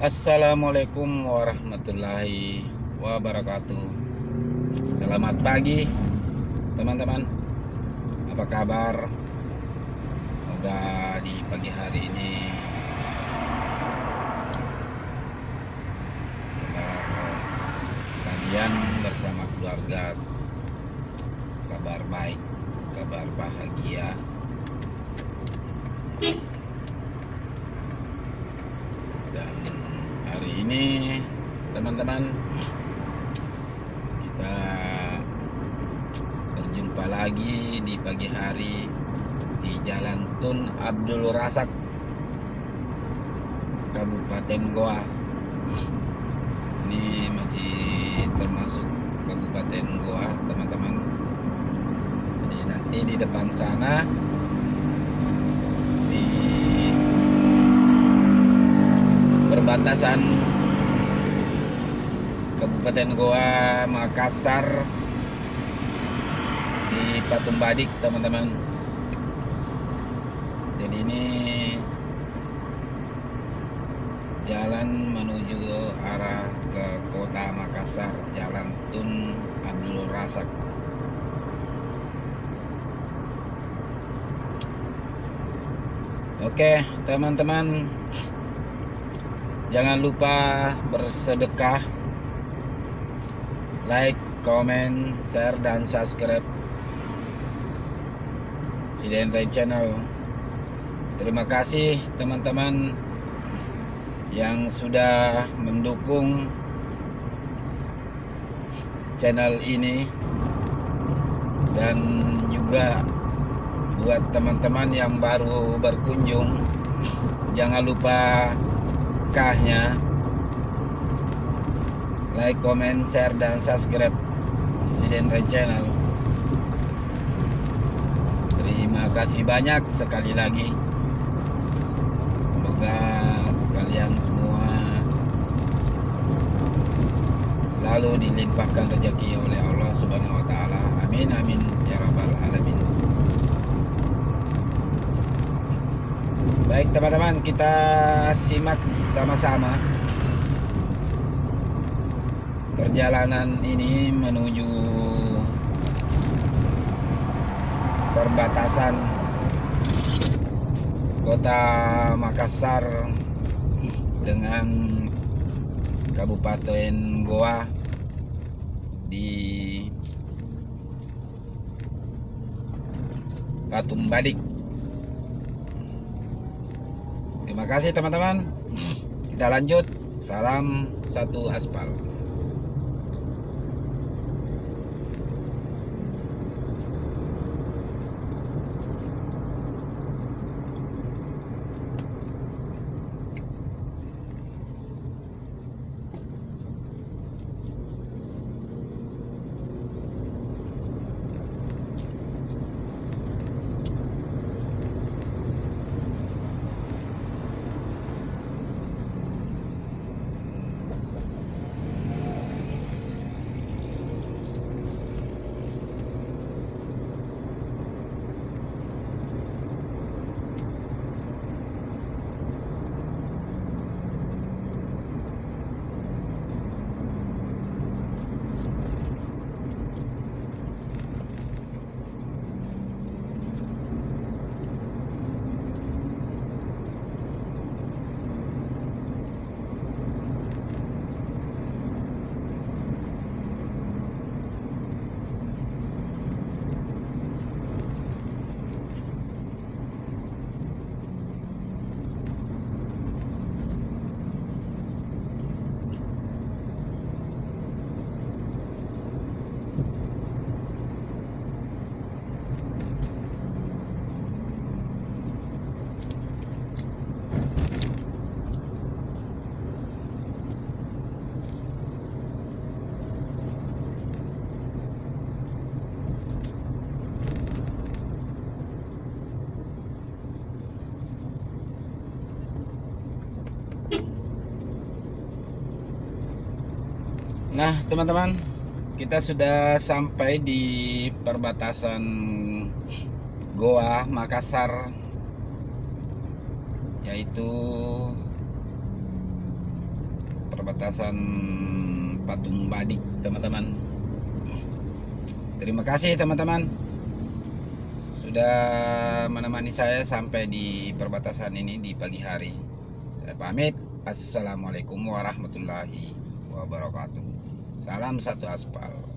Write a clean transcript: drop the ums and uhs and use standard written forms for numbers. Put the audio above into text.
Assalamualaikum warahmatullahi wabarakatuh. Selamat pagi teman-teman. Apa kabar? Semoga di pagi hari ini kabar kalian bersama keluarga kabar baik, kabar bahagia. Dan hari ini teman-teman kita berjumpa lagi di pagi hari di Jalan Tun Abdul Razak, Kabupaten Goa. Ini masih termasuk Kabupaten Goa teman-teman. Jadi nanti di depan sana di perbatasan Kabupaten Goa Makassar di Patung Badik teman-teman. Jadi ini jalan menuju arah ke kota Makassar, Jalan Tun Abdul Razak. Oke teman-teman, jangan lupa bersedekah, like, comment, share, dan subscribe Sidenray Channel. Terima kasih teman-teman yang sudah mendukung channel ini, dan juga buat teman-teman yang baru berkunjung, jangan lupa kahnya like, comment, share, dan subscribe Sidenray Channel. Terima kasih banyak sekali lagi. Semoga kalian semua selalu dilimpahkan rezeki oleh Allah Subhanahu wa taala. Amin amin ya rabbal alamin. Baik teman-teman, kita simak sama-sama perjalanan ini menuju perbatasan kota Makassar dengan Kabupaten Goa di Patung Badik. Terima kasih teman-teman. Kita lanjut. Salam satu aspal. Nah teman-teman, kita sudah sampai di perbatasan Goa Makassar, yaitu perbatasan Patung Badik, teman-teman. Terima kasih teman-teman sudah menemani saya sampai di perbatasan ini di pagi hari. Saya pamit. Assalamualaikum warahmatullahi wabarakatuh. Salam satu aspal.